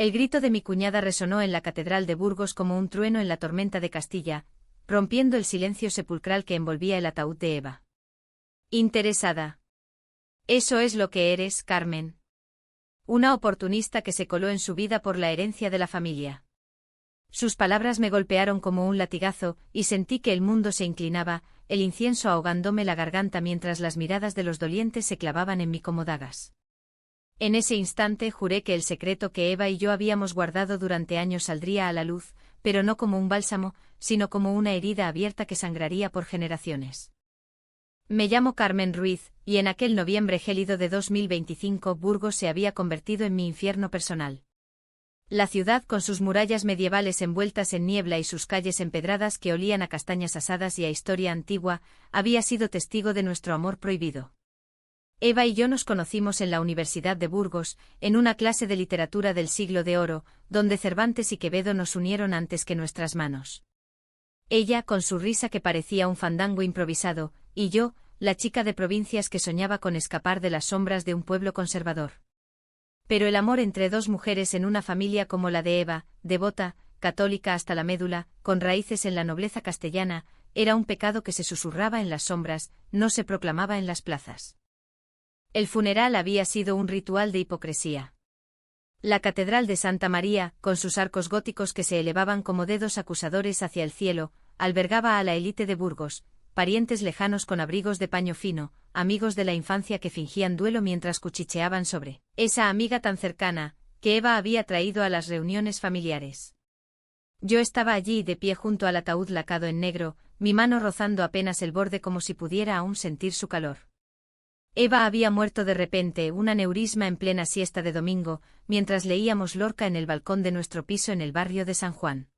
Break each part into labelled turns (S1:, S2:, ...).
S1: El grito de mi cuñada resonó en la catedral de Burgos como un trueno en la tormenta de Castilla, rompiendo el silencio sepulcral que envolvía el ataúd de Eva. Interesada. Eso es lo que eres, Carmen. Una oportunista que se coló en su vida por la herencia de la familia. Sus palabras me golpearon como un latigazo, y sentí que el mundo se inclinaba, el incienso ahogándome la garganta mientras las miradas de los dolientes se clavaban en mí como dagas. En ese instante juré que el secreto que Eva y yo habíamos guardado durante años saldría a la luz, pero no como un bálsamo, sino como una herida abierta que sangraría por generaciones. Me llamo Carmen Ruiz, y en aquel noviembre gélido de 2025 Burgos se había convertido en mi infierno personal. La ciudad con sus murallas medievales envueltas en niebla y sus calles empedradas que olían a castañas asadas y a historia antigua, había sido testigo de nuestro amor prohibido. Eva y yo nos conocimos en la Universidad de Burgos, en una clase de literatura del Siglo de Oro, donde Cervantes y Quevedo nos unieron antes que nuestras manos. Ella, con su risa que parecía un fandango improvisado, y yo, la chica de provincias que soñaba con escapar de las sombras de un pueblo conservador. Pero el amor entre dos mujeres en una familia como la de Eva, devota, católica hasta la médula, con raíces en la nobleza castellana, era un pecado que se susurraba en las sombras, no se proclamaba en las plazas. El funeral había sido un ritual de hipocresía. La Catedral de Santa María, con sus arcos góticos que se elevaban como dedos acusadores hacia el cielo, albergaba a la élite de Burgos, parientes lejanos con abrigos de paño fino, amigos de la infancia que fingían duelo mientras cuchicheaban sobre esa amiga tan cercana, que Eva había traído a las reuniones familiares. Yo estaba allí de pie junto al ataúd lacado en negro, mi mano rozando apenas el borde como si pudiera aún sentir su calor. Eva había muerto de repente, un aneurisma en plena siesta de domingo, mientras leíamos Lorca en el balcón de nuestro piso en el barrio de San Juan.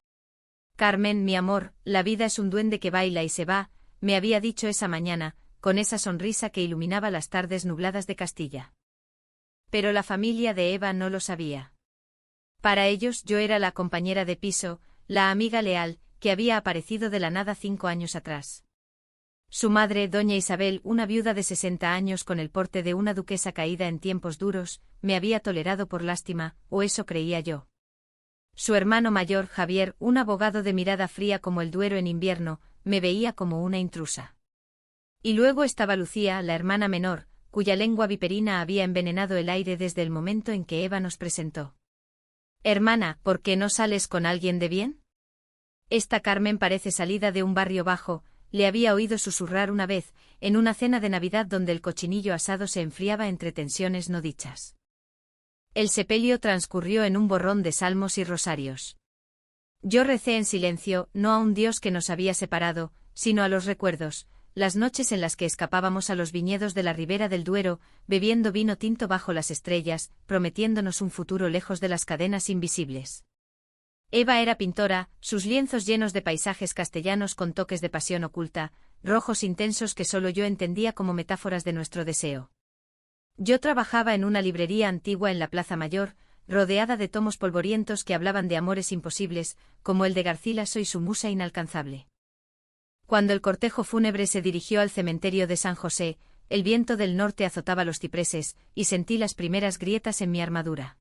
S1: Carmen, mi amor, la vida es un duende que baila y se va, me había dicho esa mañana, con esa sonrisa que iluminaba las tardes nubladas de Castilla. Pero la familia de Eva no lo sabía. Para ellos yo era la compañera de piso, la amiga leal, que había aparecido de la nada 5 años atrás. Su madre, doña Isabel, una viuda de 60 años con el porte de una duquesa caída en tiempos duros, me había tolerado por lástima, o eso creía yo. Su hermano mayor, Javier, un abogado de mirada fría como el Duero en invierno, me veía como una intrusa. Y luego estaba Lucía, la hermana menor, cuya lengua viperina había envenenado el aire desde el momento en que Eva nos presentó. Hermana, ¿por qué no sales con alguien de bien? Esta Carmen parece salida de un barrio bajo, le había oído susurrar una vez, en una cena de Navidad donde el cochinillo asado se enfriaba entre tensiones no dichas. El sepelio transcurrió en un borrón de salmos y rosarios. Yo recé en silencio, no a un Dios que nos había separado, sino a los recuerdos, las noches en las que escapábamos a los viñedos de la ribera del Duero, bebiendo vino tinto bajo las estrellas, prometiéndonos un futuro lejos de las cadenas invisibles. Eva era pintora, sus lienzos llenos de paisajes castellanos con toques de pasión oculta, rojos intensos que solo yo entendía como metáforas de nuestro deseo. Yo trabajaba en una librería antigua en la Plaza Mayor, rodeada de tomos polvorientos que hablaban de amores imposibles, como el de Garcilaso y su musa inalcanzable. Cuando el cortejo fúnebre se dirigió al cementerio de San José, el viento del norte azotaba los cipreses, y sentí las primeras grietas en mi armadura.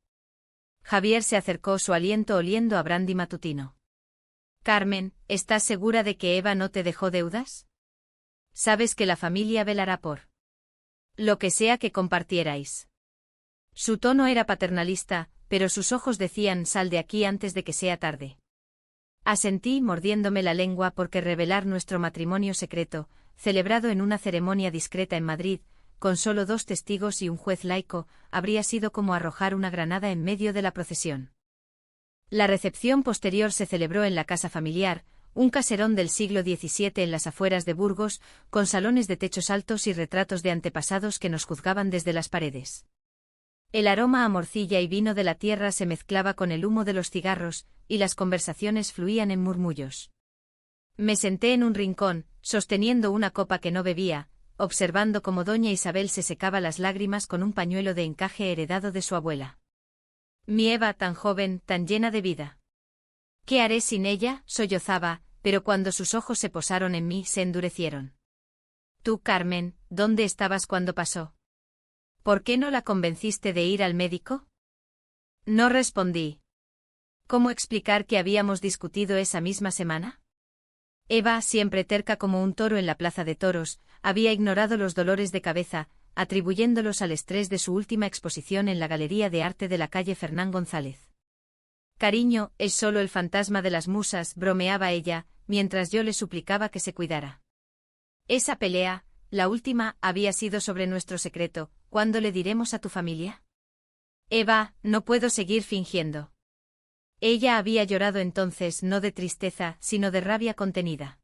S1: Javier se acercó, su aliento oliendo a brandy matutino. Carmen, ¿estás segura de que Eva no te dejó deudas? Sabes que la familia velará por lo que sea que compartierais. Su tono era paternalista, pero sus ojos decían sal de aquí antes de que sea tarde. Asentí mordiéndome la lengua porque revelar nuestro matrimonio secreto, celebrado en una ceremonia discreta en Madrid, con solo 2 testigos y un juez laico, habría sido como arrojar una granada en medio de la procesión. La recepción posterior se celebró en la casa familiar, un caserón del siglo XVII en las afueras de Burgos, con salones de techos altos y retratos de antepasados que nos juzgaban desde las paredes. El aroma a morcilla y vino de la tierra se mezclaba con el humo de los cigarros, y las conversaciones fluían en murmullos. Me senté en un rincón, sosteniendo una copa que no bebía, observando cómo doña Isabel se secaba las lágrimas con un pañuelo de encaje heredado de su abuela. Mi Eva tan joven, tan llena de vida. ¿Qué haré sin ella?, sollozaba, pero cuando sus ojos se posaron en mí se endurecieron. Tú, Carmen, ¿dónde estabas cuando pasó? ¿Por qué no la convenciste de ir al médico? No respondí. ¿Cómo explicar que habíamos discutido esa misma semana? Eva, siempre terca como un toro en la plaza de toros, había ignorado los dolores de cabeza, atribuyéndolos al estrés de su última exposición en la Galería de Arte de la calle Fernán González. Cariño, es solo el fantasma de las musas, bromeaba ella, mientras yo le suplicaba que se cuidara. Esa pelea, la última, había sido sobre nuestro secreto. ¿Cuándo le diremos a tu familia? Eva, no puedo seguir fingiendo. Ella había llorado entonces no de tristeza, sino de rabia contenida.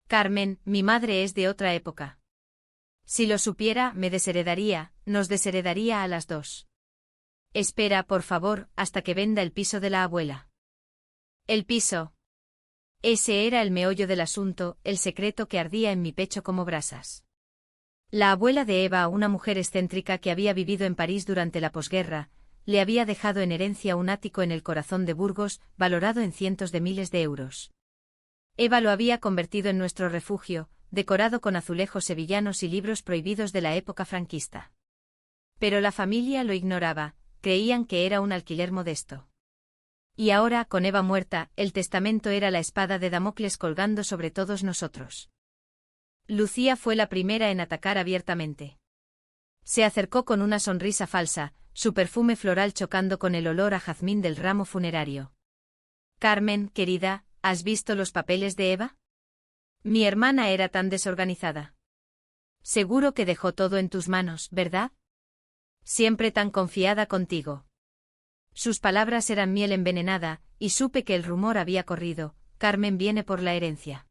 S1: Carmen, mi madre es de otra época. Si lo supiera, me desheredaría, nos desheredaría a las dos. Espera, por favor, hasta que venda el piso de la abuela. El piso. Ese era el meollo del asunto, el secreto que ardía en mi pecho como brasas. La abuela de Eva, una mujer excéntrica que había vivido en París durante la posguerra, le había dejado en herencia un ático en el corazón de Burgos, valorado en cientos de miles de euros. Eva lo había convertido en nuestro refugio, decorado con azulejos sevillanos y libros prohibidos de la época franquista. Pero la familia lo ignoraba, creían que era un alquiler modesto. Y ahora, con Eva muerta, el testamento era la espada de Damocles colgando sobre todos nosotros. Lucía fue la primera en atacar abiertamente. Se acercó con una sonrisa falsa, su perfume floral chocando con el olor a jazmín del ramo funerario. Carmen, querida, ¿has visto los papeles de Eva? Mi hermana era tan desorganizada. Seguro que dejó todo en tus manos, ¿verdad? Siempre tan confiada contigo. Sus palabras eran miel envenenada, y supe que el rumor había corrido: Carmen viene por la herencia.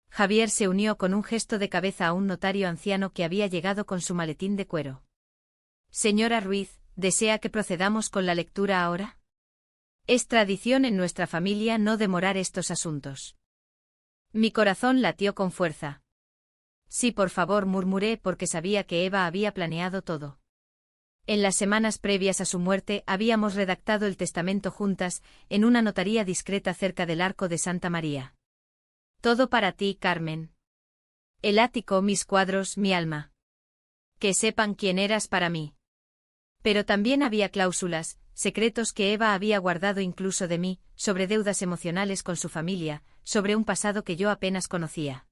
S1: Javier se unió con un gesto de cabeza a un notario anciano que había llegado con su maletín de cuero. Señora Ruiz, ¿desea que procedamos con la lectura ahora? Es tradición en nuestra familia no demorar estos asuntos. Mi corazón latió con fuerza. Sí, por favor, murmuré porque sabía que Eva había planeado todo. En las semanas previas a su muerte habíamos redactado el testamento juntas, en una notaría discreta cerca del Arco de Santa María. Todo para ti, Carmen. El ático, mis cuadros, mi alma. Que sepan quién eras para mí. Pero también había cláusulas, secretos que Eva había guardado incluso de mí, sobre deudas emocionales con su familia, sobre un pasado que yo apenas conocía.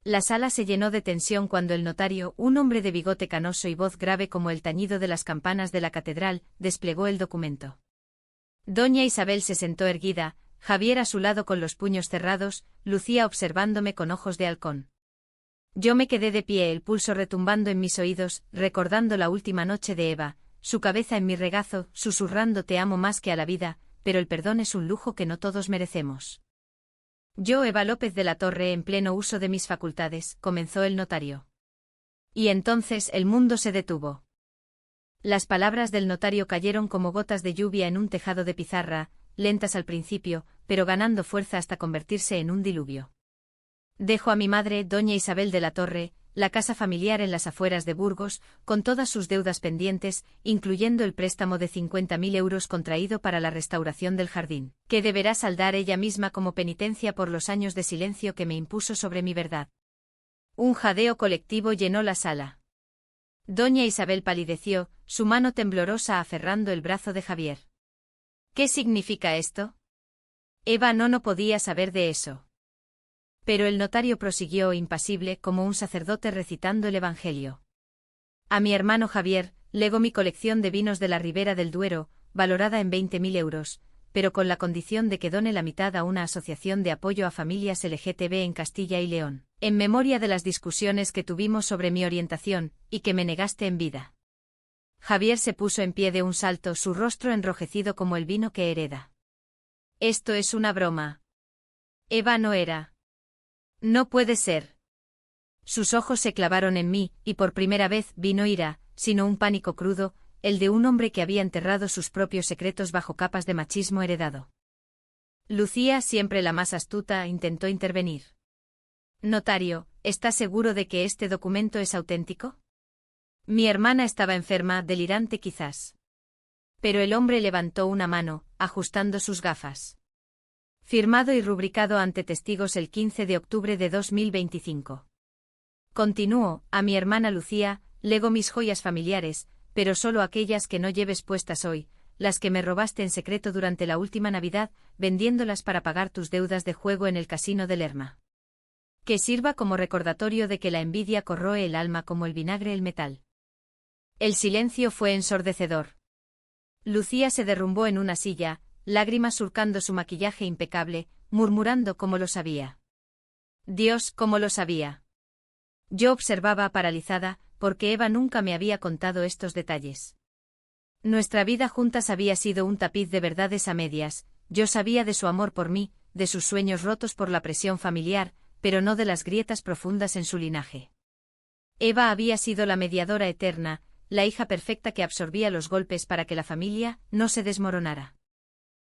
S1: La sala se llenó de tensión cuando el notario, un hombre de bigote canoso y voz grave como el tañido de las campanas de la catedral, desplegó el documento. Doña Isabel se sentó erguida, Javier a su lado con los puños cerrados, Lucía observándome con ojos de halcón. Yo me quedé de pie, el pulso retumbando en mis oídos, recordando la última noche de Eva, su cabeza en mi regazo, susurrando te amo más que a la vida, pero el perdón es un lujo que no todos merecemos. Yo, Eva López de la Torre, en pleno uso de mis facultades, comenzó el notario. Y entonces el mundo se detuvo. Las palabras del notario cayeron como gotas de lluvia en un tejado de pizarra, lentas al principio, pero ganando fuerza hasta convertirse en un diluvio. Dejo a mi madre, doña Isabel de la Torre, la casa familiar en las afueras de Burgos, con todas sus deudas pendientes, incluyendo el préstamo de 50.000 euros contraído para la restauración del jardín, que deberá saldar ella misma como penitencia por los años de silencio que me impuso sobre mi verdad. Un jadeo colectivo llenó la sala. Doña Isabel palideció, su mano temblorosa aferrando el brazo de Javier. ¿Qué significa esto? Eva no podía saber de eso. Pero el notario prosiguió impasible como un sacerdote recitando el Evangelio. A mi hermano Javier, lego mi colección de vinos de la Ribera del Duero, valorada en 20.000 euros, pero con la condición de que done la mitad a una asociación de apoyo a familias LGTB en Castilla y León, en memoria de las discusiones que tuvimos sobre mi orientación, y que me negaste en vida. Javier se puso en pie de un salto, su rostro enrojecido como el vino que hereda. Esto es una broma. Eva no era. No puede ser. Sus ojos se clavaron en mí, y por primera vez vi no ira, sino un pánico crudo, el de un hombre que había enterrado sus propios secretos bajo capas de machismo heredado. Lucía, siempre la más astuta, intentó intervenir. Notario, ¿está seguro de que este documento es auténtico? Mi hermana estaba enferma, delirante quizás. Pero el hombre levantó una mano, ajustando sus gafas. Firmado y rubricado ante testigos el 15 de octubre de 2025. Continuó, a mi hermana Lucía, lego mis joyas familiares, pero solo aquellas que no lleves puestas hoy, las que me robaste en secreto durante la última Navidad, vendiéndolas para pagar tus deudas de juego en el casino de Lerma. Que sirva como recordatorio de que la envidia corroe el alma como el vinagre el metal. El silencio fue ensordecedor. Lucía se derrumbó en una silla, lágrimas surcando su maquillaje impecable, murmurando cómo lo sabía. Dios, cómo lo sabía. Yo observaba paralizada, porque Eva nunca me había contado estos detalles. Nuestra vida juntas había sido un tapiz de verdades a medias, yo sabía de su amor por mí, de sus sueños rotos por la presión familiar, pero no de las grietas profundas en su linaje. Eva había sido la mediadora eterna, la hija perfecta que absorbía los golpes para que la familia no se desmoronara.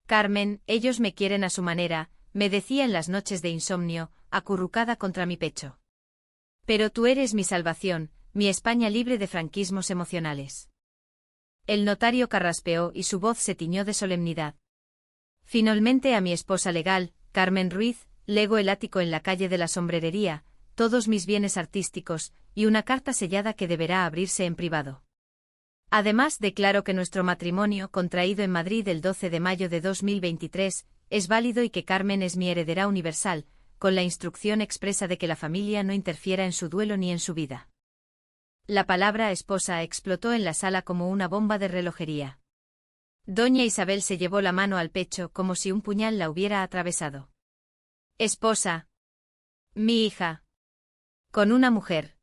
S1: Carmen, ellos me quieren a su manera, me decía en las noches de insomnio, acurrucada contra mi pecho. Pero tú eres mi salvación, mi España libre de franquismos emocionales. El notario carraspeó y su voz se tiñó de solemnidad. Finalmente a mi esposa legal, Carmen Ruiz, lego el ático en la calle de la Sombrerería, todos mis bienes artísticos, y una carta sellada que deberá abrirse en privado. Además declaro que nuestro matrimonio, contraído en Madrid el 12 de mayo de 2023, es válido y que Carmen es mi heredera universal, con la instrucción expresa de que la familia no interfiera en su duelo ni en su vida. La palabra esposa explotó en la sala como una bomba de relojería. Doña Isabel se llevó la mano al pecho como si un puñal la hubiera atravesado. Esposa. Mi hija. Con una mujer.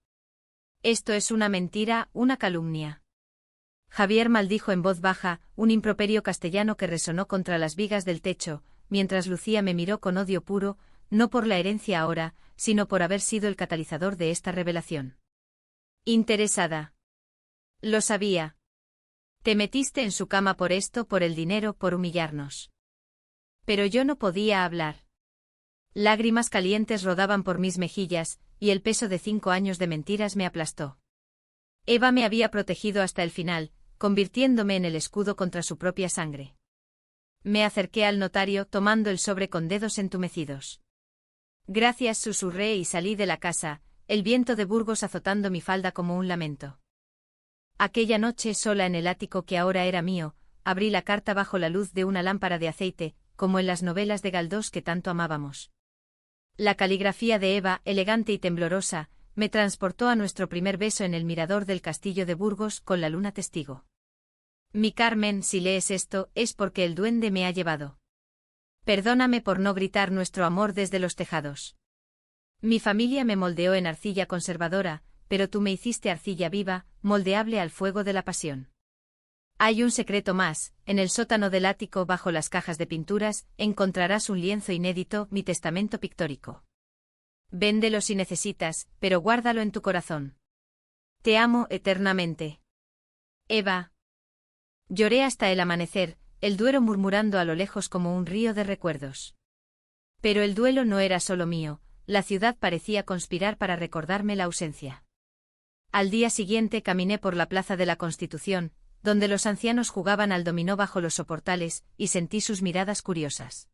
S1: Esto es una mentira, una calumnia. Javier maldijo en voz baja, un improperio castellano que resonó contra las vigas del techo, mientras Lucía me miró con odio puro, no por la herencia ahora, sino por haber sido el catalizador de esta revelación. Interesada. Lo sabía. Te metiste en su cama por esto, por el dinero, por humillarnos. Pero yo no podía hablar. Lágrimas calientes rodaban por mis mejillas, y el peso de 5 años de mentiras me aplastó. Eva me había protegido hasta el final, convirtiéndome en el escudo contra su propia sangre. Me acerqué al notario tomando el sobre con dedos entumecidos. Gracias, susurré y salí de la casa, el viento de Burgos azotando mi falda como un lamento. Aquella noche sola en el ático que ahora era mío, abrí la carta bajo la luz de una lámpara de aceite, como en las novelas de Galdós que tanto amábamos. La caligrafía de Eva, elegante y temblorosa, me transportó a nuestro primer beso en el mirador del castillo de Burgos con la luna testigo. Mi Carmen, si lees esto, es porque el duende me ha llevado. Perdóname por no gritar nuestro amor desde los tejados. Mi familia me moldeó en arcilla conservadora, pero tú me hiciste arcilla viva, moldeable al fuego de la pasión. Hay un secreto más, en el sótano del ático bajo las cajas de pinturas, encontrarás un lienzo inédito, mi testamento pictórico. Véndelo si necesitas, pero guárdalo en tu corazón. Te amo eternamente. Eva. Lloré hasta el amanecer, el Duero murmurando a lo lejos como un río de recuerdos. Pero el duelo no era solo mío, la ciudad parecía conspirar para recordarme la ausencia. Al día siguiente caminé por la Plaza de la Constitución, donde los ancianos jugaban al dominó bajo los soportales, y sentí sus miradas curiosas.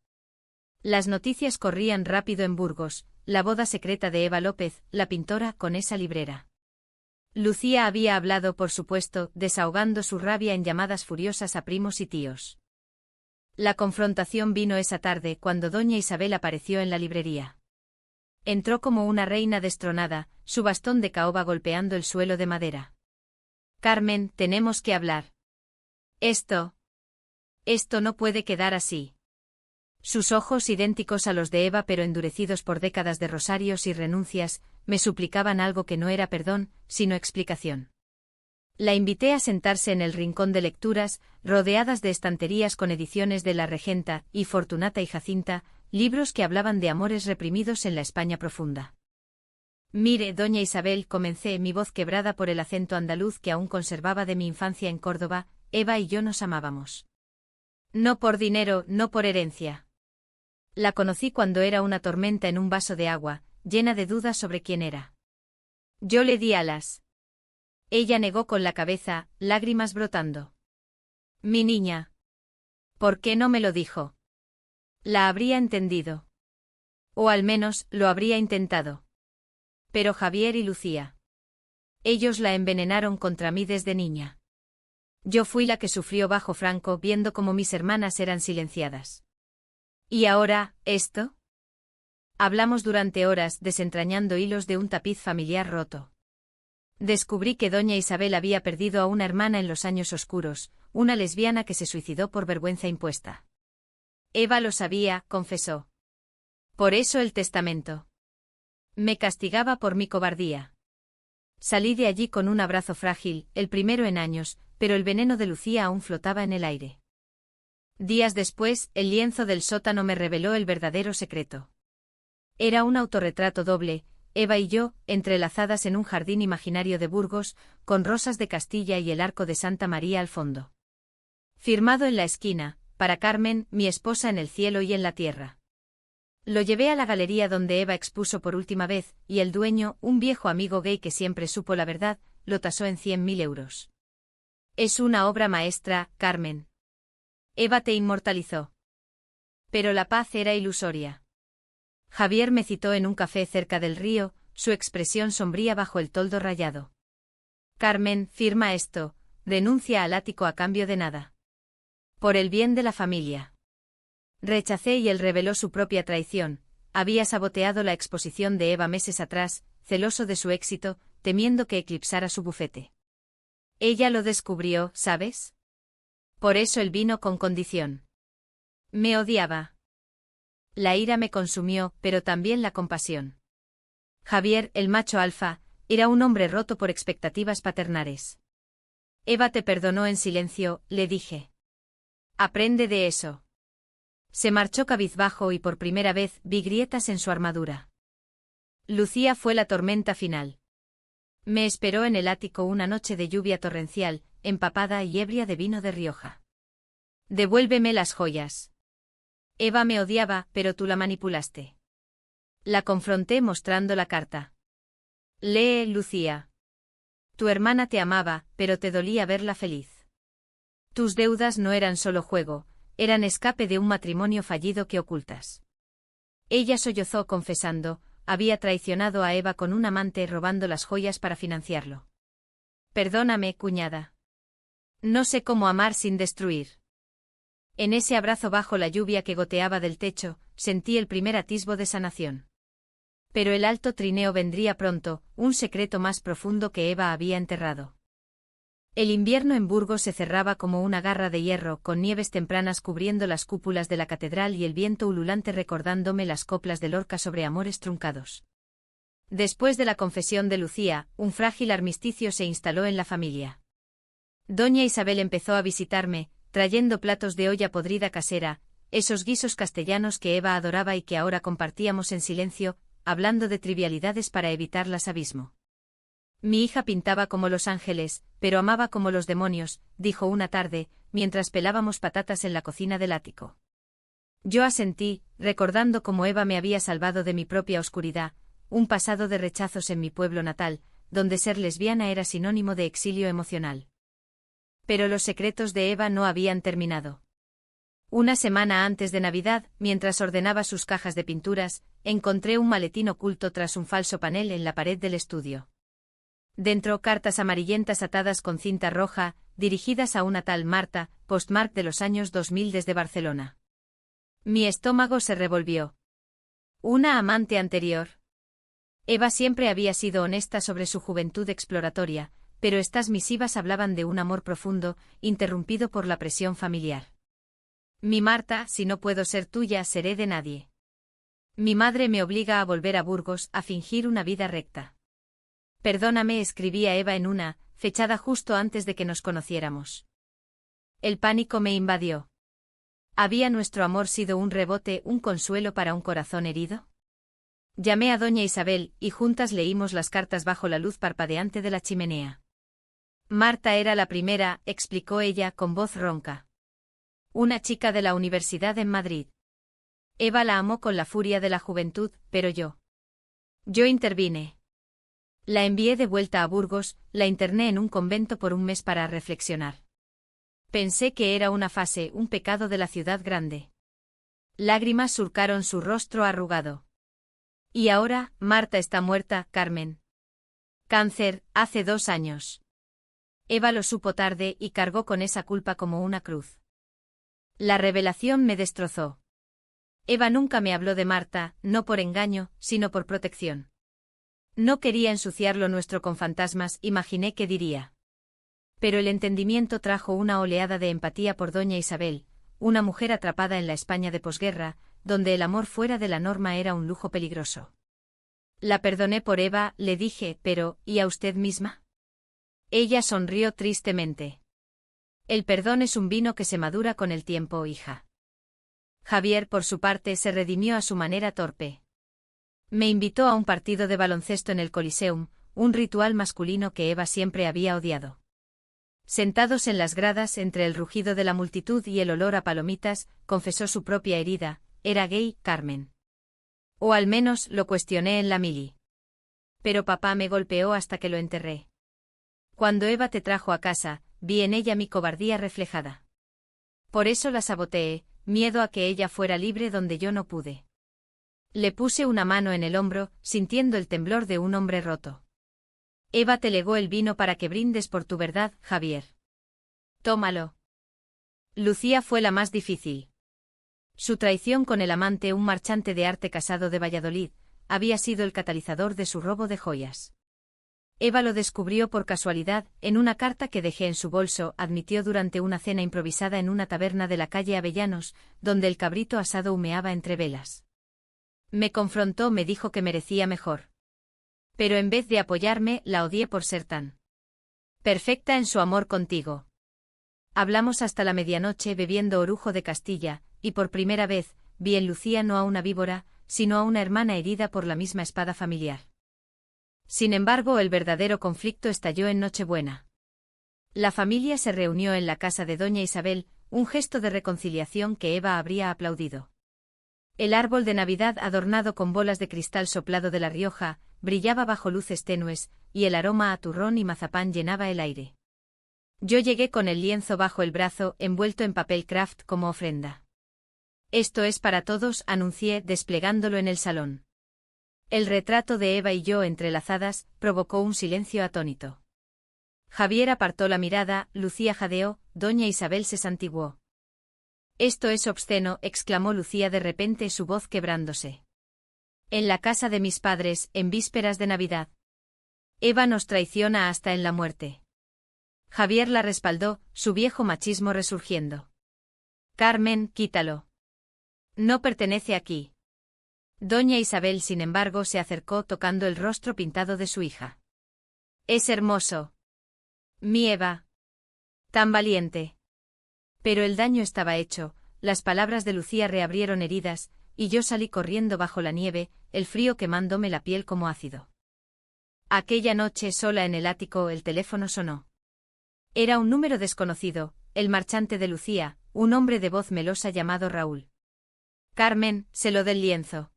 S1: Las noticias corrían rápido en Burgos, la boda secreta de Eva López, la pintora, con esa librera. Lucía había hablado, por supuesto, desahogando su rabia en llamadas furiosas a primos y tíos. La confrontación vino esa tarde cuando doña Isabel apareció en la librería. Entró como una reina destronada, su bastón de caoba golpeando el suelo de madera. Carmen, tenemos que hablar. Esto no puede quedar así. Sus ojos, idénticos a los de Eva pero endurecidos por décadas de rosarios y renuncias, me suplicaban algo que no era perdón, sino explicación. La invité a sentarse en el rincón de lecturas, rodeadas de estanterías con ediciones de La Regenta y Fortunata y Jacinta, libros que hablaban de amores reprimidos en la España profunda. Mire, doña Isabel, comencé, mi voz quebrada por el acento andaluz que aún conservaba de mi infancia en Córdoba, Eva y yo nos amábamos. No por dinero, no por herencia. La conocí cuando era una tormenta en un vaso de agua, llena de dudas sobre quién era. Yo le di alas. Ella negó con la cabeza, lágrimas brotando. Mi niña. ¿Por qué no me lo dijo? La habría entendido. O al menos, lo habría intentado. Pero Javier y Lucía. Ellos la envenenaron contra mí desde niña. Yo fui la que sufrió bajo Franco viendo cómo mis hermanas eran silenciadas. ¿Y ahora, esto? Hablamos durante horas desentrañando hilos de un tapiz familiar roto. Descubrí que doña Isabel había perdido a una hermana en los años oscuros, una lesbiana que se suicidó por vergüenza impuesta. Eva lo sabía, confesó. Por eso el testamento. Me castigaba por mi cobardía. Salí de allí con un abrazo frágil, el primero en años, pero el veneno de Lucía aún flotaba en el aire. Días después, el lienzo del sótano me reveló el verdadero secreto. Era un autorretrato doble, Eva y yo, entrelazadas en un jardín imaginario de Burgos, con rosas de Castilla y el arco de Santa María al fondo. Firmado en la esquina, para Carmen, mi esposa en el cielo y en la tierra. Lo llevé a la galería donde Eva expuso por última vez, y el dueño, un viejo amigo gay que siempre supo la verdad, lo tasó en 100.000 euros. Es una obra maestra, Carmen. Eva te inmortalizó. Pero la paz era ilusoria. Javier me citó en un café cerca del río, su expresión sombría bajo el toldo rayado. Carmen, firma esto, denuncia al ático a cambio de nada. Por el bien de la familia. Rechacé y él reveló su propia traición. Había saboteado la exposición de Eva meses atrás, celoso de su éxito, temiendo que eclipsara su bufete. Ella lo descubrió, ¿sabes? Por eso él vino con condición. Me odiaba. La ira me consumió, pero también la compasión. Javier, el macho alfa, era un hombre roto por expectativas paternales. Eva te perdonó en silencio, le dije. Aprende de eso. Se marchó cabizbajo y por primera vez vi grietas en su armadura. Lucía fue la tormenta final. Me esperó en el ático una noche de lluvia torrencial, empapada y ebria de vino de Rioja. Devuélveme las joyas. Eva me odiaba, pero tú la manipulaste. La confronté mostrando la carta. Lee, Lucía. Tu hermana te amaba, pero te dolía verla feliz. Tus deudas no eran solo juego, eran escape de un matrimonio fallido que ocultas. Ella sollozó confesando, había traicionado a Eva con un amante robando las joyas para financiarlo. Perdóname, cuñada. No sé cómo amar sin destruir. En ese abrazo bajo la lluvia que goteaba del techo, sentí el primer atisbo de sanación. Pero el alto trineo vendría pronto, un secreto más profundo que Eva había enterrado. El invierno en Burgos se cerraba como una garra de hierro, con nieves tempranas cubriendo las cúpulas de la catedral y el viento ululante recordándome las coplas de Lorca sobre amores truncados. Después de la confesión de Lucía, un frágil armisticio se instaló en la familia. Doña Isabel empezó a visitarme, trayendo platos de olla podrida casera, esos guisos castellanos que Eva adoraba y que ahora compartíamos en silencio, hablando de trivialidades para evitar las abismo. Mi hija pintaba como los ángeles, pero amaba como los demonios, dijo una tarde, mientras pelábamos patatas en la cocina del ático. Yo asentí, recordando cómo Eva me había salvado de mi propia oscuridad, un pasado de rechazos en mi pueblo natal, donde ser lesbiana era sinónimo de exilio emocional. Pero los secretos de Eva no habían terminado. Una semana antes de Navidad, mientras ordenaba sus cajas de pinturas, encontré un maletín oculto tras un falso panel en la pared del estudio. Dentro, cartas amarillentas atadas con cinta roja, dirigidas a una tal Marta, postmark de los años 2000 desde Barcelona. Mi estómago se revolvió. Una amante anterior. Eva siempre había sido honesta sobre su juventud exploratoria, pero estas misivas hablaban de un amor profundo, interrumpido por la presión familiar. Mi Marta, si no puedo ser tuya, seré de nadie. Mi madre me obliga a volver a Burgos, a fingir una vida recta. Perdóname, escribía Eva en una, fechada justo antes de que nos conociéramos. El pánico me invadió. ¿Había nuestro amor sido un rebote, un consuelo para un corazón herido? Llamé a doña Isabel, y juntas leímos las cartas bajo la luz parpadeante de la chimenea. Marta era la primera, explicó ella con voz ronca. Una chica de la universidad en Madrid. Eva la amó con la furia de la juventud, pero yo intervine. La envié de vuelta a Burgos, la interné en un convento por un mes para reflexionar. Pensé que era una fase, un pecado de la ciudad grande. Lágrimas surcaron su rostro arrugado. Y ahora, Marta está muerta, Carmen. Cáncer, hace 2 años. Eva lo supo tarde y cargó con esa culpa como una cruz. La revelación me destrozó. Eva nunca me habló de Marta, no por engaño, sino por protección. No quería ensuciarlo nuestro con fantasmas, imaginé que diría. Pero el entendimiento trajo una oleada de empatía por doña Isabel, una mujer atrapada en la España de posguerra, donde el amor fuera de la norma era un lujo peligroso. La perdoné por Eva, le dije, pero, ¿y a usted misma? Ella sonrió tristemente. El perdón es un vino que se madura con el tiempo, hija. Javier, por su parte, se redimió a su manera torpe. Me invitó a un partido de baloncesto en el Coliseum, un ritual masculino que Eva siempre había odiado. Sentados en las gradas entre el rugido de la multitud y el olor a palomitas, confesó su propia herida, era gay, Carmen. O al menos lo cuestioné en la mili. Pero papá me golpeó hasta que lo enterré. Cuando Eva te trajo a casa, vi en ella mi cobardía reflejada. Por eso la saboteé, miedo a que ella fuera libre donde yo no pude. Le puse una mano en el hombro, sintiendo el temblor de un hombre roto. Eva te legó el vino para que brindes por tu verdad, Javier. Tómalo. Lucía fue la más difícil. Su traición con el amante, un marchante de arte casado de Valladolid, había sido el catalizador de su robo de joyas. Eva lo descubrió por casualidad, en una carta que dejé en su bolso, admitió durante una cena improvisada en una taberna de la calle Avellanos, donde el cabrito asado humeaba entre velas. Me confrontó, me dijo que merecía mejor. Pero en vez de apoyarme, la odié por ser tan perfecta en su amor contigo. Hablamos hasta la medianoche bebiendo orujo de Castilla, y por primera vez, vi en Lucía no a una víbora, sino a una hermana herida por la misma espada familiar. Sin embargo, el verdadero conflicto estalló en Nochebuena. La familia se reunió en la casa de doña Isabel, un gesto de reconciliación que Eva habría aplaudido. El árbol de Navidad, adornado con bolas de cristal soplado de La Rioja, brillaba bajo luces tenues, y el aroma a turrón y mazapán llenaba el aire. Yo llegué con el lienzo bajo el brazo, envuelto en papel craft como ofrenda. Esto es para todos, anuncié, desplegándolo en el salón. El retrato de Eva y yo entrelazadas provocó un silencio atónito. Javier apartó la mirada, Lucía jadeó, doña Isabel se santiguó. Esto es obsceno, exclamó Lucía de repente, su voz quebrándose. En la casa de mis padres, en vísperas de Navidad. Eva nos traiciona hasta en la muerte. Javier la respaldó, su viejo machismo resurgiendo. Carmen, quítalo. No pertenece aquí. Doña Isabel, sin embargo, se acercó tocando el rostro pintado de su hija. Es hermoso. Mi Eva. Tan valiente. Pero el daño estaba hecho, las palabras de Lucía reabrieron heridas, y yo salí corriendo bajo la nieve, el frío quemándome la piel como ácido. Aquella noche, sola en el ático, el teléfono sonó. Era un número desconocido, el marchante de Lucía, un hombre de voz melosa llamado Raúl. Carmen, se lo del lienzo.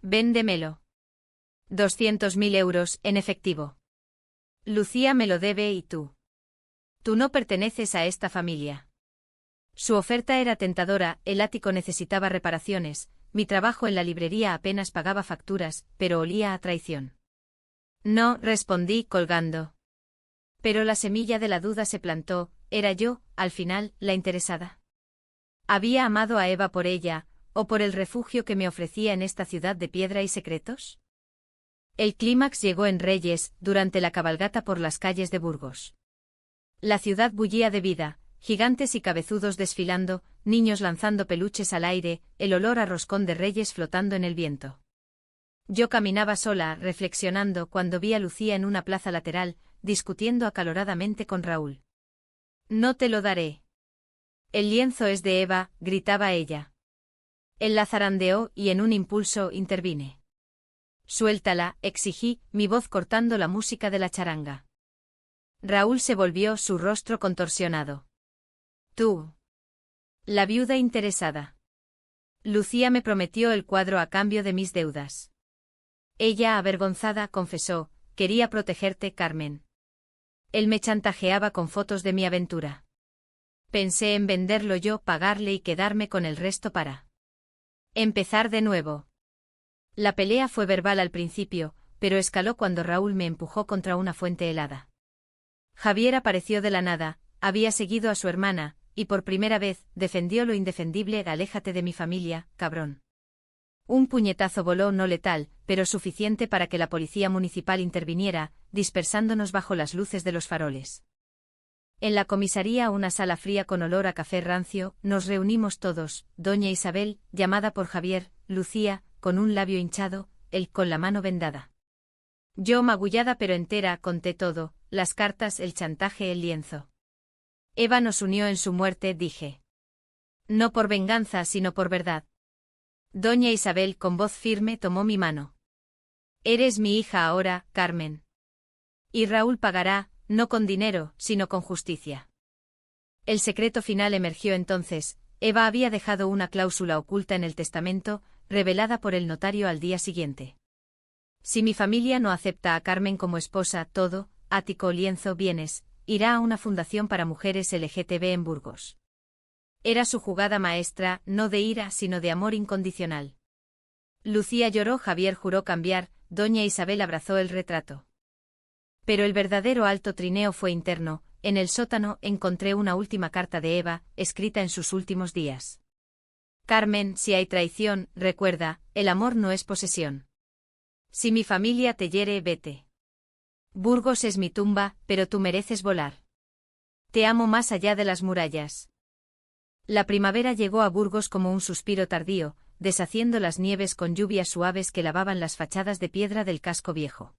S1: Véndemelo. 200.000 euros, en efectivo. Lucía me lo debe y tú. Tú no perteneces a esta familia. Su oferta era tentadora, el ático necesitaba reparaciones, mi trabajo en la librería apenas pagaba facturas, pero olía a traición. No, respondí, colgando. Pero la semilla de la duda se plantó, era yo, al final, la interesada. ¿Había amado a Eva por ella, o por el refugio que me ofrecía en esta ciudad de piedra y secretos? El clímax llegó en Reyes, durante la cabalgata por las calles de Burgos. La ciudad bullía de vida, gigantes y cabezudos desfilando, niños lanzando peluches al aire, el olor a roscón de Reyes flotando en el viento. Yo caminaba sola, reflexionando, cuando vi a Lucía en una plaza lateral, discutiendo acaloradamente con Raúl. No te lo daré. El lienzo es de Eva, gritaba ella. Él la zarandeó y en un impulso intervine. Suéltala, exigí, mi voz cortando la música de la charanga. Raúl se volvió, su rostro contorsionado. Tú. La viuda interesada. Lucía me prometió el cuadro a cambio de mis deudas. Ella, avergonzada, confesó, quería protegerte, Carmen. Él me chantajeaba con fotos de mi aventura. Pensé en venderlo yo, pagarle y quedarme con el resto para empezar de nuevo. La pelea fue verbal al principio, pero escaló cuando Raúl me empujó contra una fuente helada. Javier apareció de la nada, había seguido a su hermana, y por primera vez, defendió lo indefendible: aléjate de mi familia, cabrón. Un puñetazo voló no letal, pero suficiente para que la policía municipal interviniera, dispersándonos bajo las luces de los faroles. En la comisaría, una sala fría con olor a café rancio, nos reunimos todos: doña Isabel, llamada por Javier, Lucía, con un labio hinchado, él con la mano vendada. Yo, magullada pero entera, conté todo: las cartas, el chantaje, el lienzo. Eva nos unió en su muerte, dije. No por venganza, sino por verdad. Doña Isabel, con voz firme, tomó mi mano. Eres mi hija ahora, Carmen. Y Raúl pagará, no con dinero, sino con justicia. El secreto final emergió entonces: Eva había dejado una cláusula oculta en el testamento, revelada por el notario al día siguiente. Si mi familia no acepta a Carmen como esposa, todo, ático, lienzo, bienes, irá a una fundación para mujeres LGTB en Burgos. Era su jugada maestra, no de ira, sino de amor incondicional. Lucía lloró, Javier juró cambiar, doña Isabel abrazó el retrato. Pero el verdadero alto trineo fue interno. En el sótano encontré una última carta de Eva, escrita en sus últimos días. Carmen, si hay traición, recuerda, el amor no es posesión. Si mi familia te hiere, vete. Burgos es mi tumba, pero tú mereces volar. Te amo más allá de las murallas. La primavera llegó a Burgos como un suspiro tardío, deshaciendo las nieves con lluvias suaves que lavaban las fachadas de piedra del casco viejo.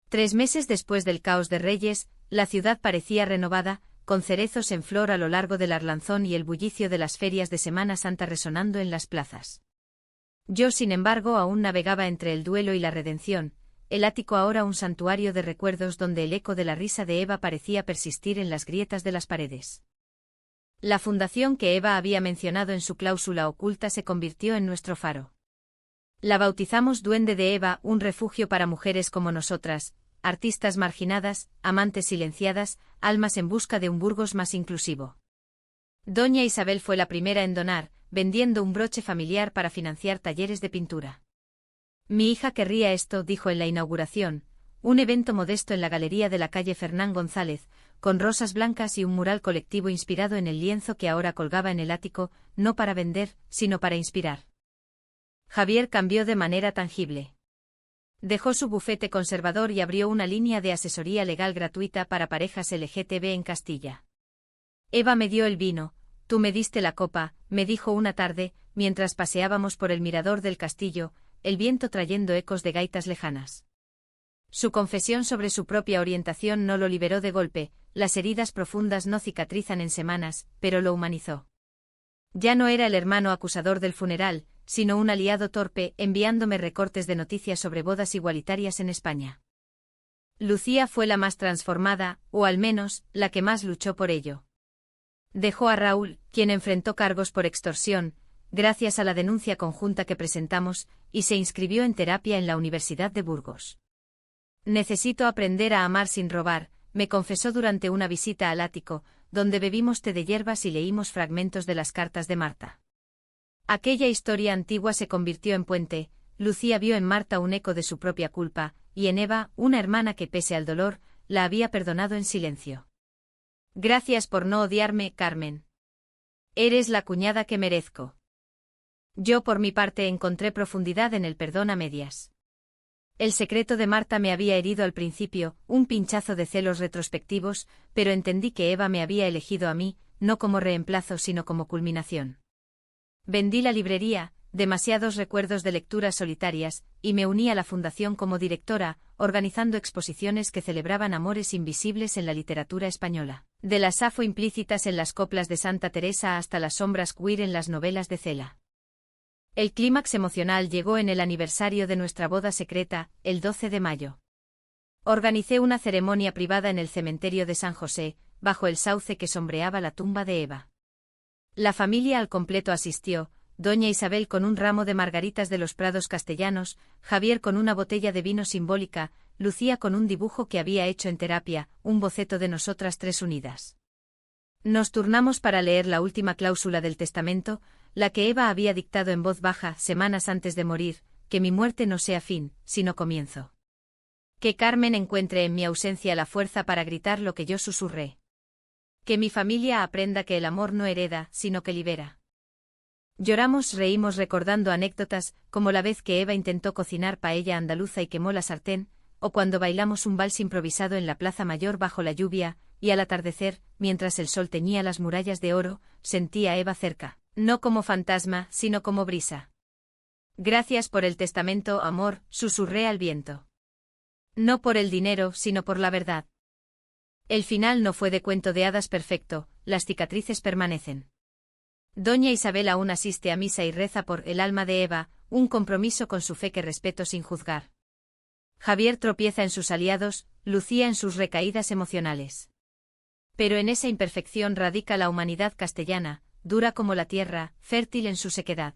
S1: 3 meses después del caos de Reyes, la ciudad parecía renovada, con cerezos en flor a lo largo del Arlanzón y el bullicio de las ferias de Semana Santa resonando en las plazas. Yo, sin embargo, aún navegaba entre el duelo y la redención, el ático ahora un santuario de recuerdos donde el eco de la risa de Eva parecía persistir en las grietas de las paredes. La fundación que Eva había mencionado en su cláusula oculta se convirtió en nuestro faro. La bautizamos Duende de Eva, un refugio para mujeres como nosotras, artistas marginadas, amantes silenciadas, almas en busca de un Burgos más inclusivo. Doña Isabel fue la primera en donar, vendiendo un broche familiar para financiar talleres de pintura. Mi hija querría esto, dijo en la inauguración, un evento modesto en la galería de la calle Fernán González, con rosas blancas y un mural colectivo inspirado en el lienzo que ahora colgaba en el ático, no para vender, sino para inspirar. Javier cambió de manera tangible. Dejó su bufete conservador y abrió una línea de asesoría legal gratuita para parejas LGTB en Castilla. Eva me dio el vino, tú me diste la copa, me dijo una tarde, mientras paseábamos por el mirador del castillo, el viento trayendo ecos de gaitas lejanas. Su confesión sobre su propia orientación no lo liberó de golpe, las heridas profundas no cicatrizan en semanas, pero lo humanizó. Ya no era el hermano acusador del funeral, sino un aliado torpe, enviándome recortes de noticias sobre bodas igualitarias en España. Lucía fue la más transformada, o al menos, la que más luchó por ello. Dejó a Raúl, quien enfrentó cargos por extorsión, gracias a la denuncia conjunta que presentamos, y se inscribió en terapia en la Universidad de Burgos. Necesito aprender a amar sin robar, me confesó durante una visita al ático, donde bebimos té de hierbas y leímos fragmentos de las cartas de Marta. Aquella historia antigua se convirtió en puente. Lucía vio en Marta un eco de su propia culpa, y en Eva, una hermana que, pese al dolor, la había perdonado en silencio. Gracias por no odiarme, Carmen. Eres la cuñada que merezco. Yo, por mi parte, encontré profundidad en el perdón a medias. El secreto de Marta me había herido al principio, un pinchazo de celos retrospectivos, pero entendí que Eva me había elegido a mí, no como reemplazo sino como culminación. Vendí la librería, demasiados recuerdos de lecturas solitarias, y me uní a la fundación como directora, organizando exposiciones que celebraban amores invisibles en la literatura española, de las Safo implícitas en las coplas de Santa Teresa hasta las sombras queer en las novelas de Cela. El clímax emocional llegó en el aniversario de nuestra boda secreta, el 12 de mayo. Organicé una ceremonia privada en el cementerio de San José, bajo el sauce que sombreaba la tumba de Eva. La familia al completo asistió, doña Isabel con un ramo de margaritas de los prados castellanos, Javier con una botella de vino simbólica, Lucía con un dibujo que había hecho en terapia, un boceto de nosotras tres unidas. Nos turnamos para leer la última cláusula del testamento, la que Eva había dictado en voz baja semanas antes de morir: que mi muerte no sea fin, sino comienzo. Que Carmen encuentre en mi ausencia la fuerza para gritar lo que yo susurré. Que mi familia aprenda que el amor no hereda, sino que libera. Lloramos, reímos recordando anécdotas, como la vez que Eva intentó cocinar paella andaluza y quemó la sartén, o cuando bailamos un vals improvisado en la Plaza Mayor bajo la lluvia, y al atardecer, mientras el sol teñía las murallas de oro, sentí a Eva cerca, no como fantasma, sino como brisa. Gracias por el testamento, amor, susurré al viento. No por el dinero, sino por la verdad. El final no fue de cuento de hadas perfecto, las cicatrices permanecen. Doña Isabel aún asiste a misa y reza por el alma de Eva, un compromiso con su fe que respeto sin juzgar. Javier tropieza en sus aliados, Lucía en sus recaídas emocionales. Pero en esa imperfección radica la humanidad castellana, dura como la tierra, fértil en su sequedad.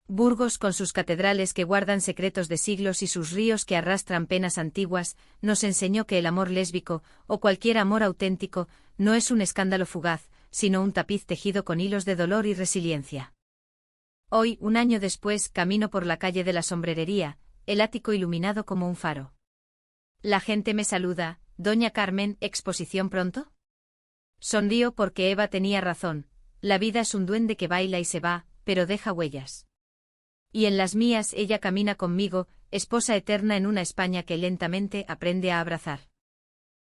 S1: Burgos con sus catedrales que guardan secretos de siglos y sus ríos que arrastran penas antiguas, nos enseñó que el amor lésbico, o cualquier amor auténtico, no es un escándalo fugaz, sino un tapiz tejido con hilos de dolor y resiliencia. Hoy, un año después, camino por la calle de la Sombrerería, el ático iluminado como un faro. La gente me saluda, Doña Carmen, ¿exposición pronto? Sonrío porque Eva tenía razón, la vida es un duende que baila y se va, pero deja huellas. Y en las mías ella camina conmigo, esposa eterna en una España que lentamente aprende a abrazar.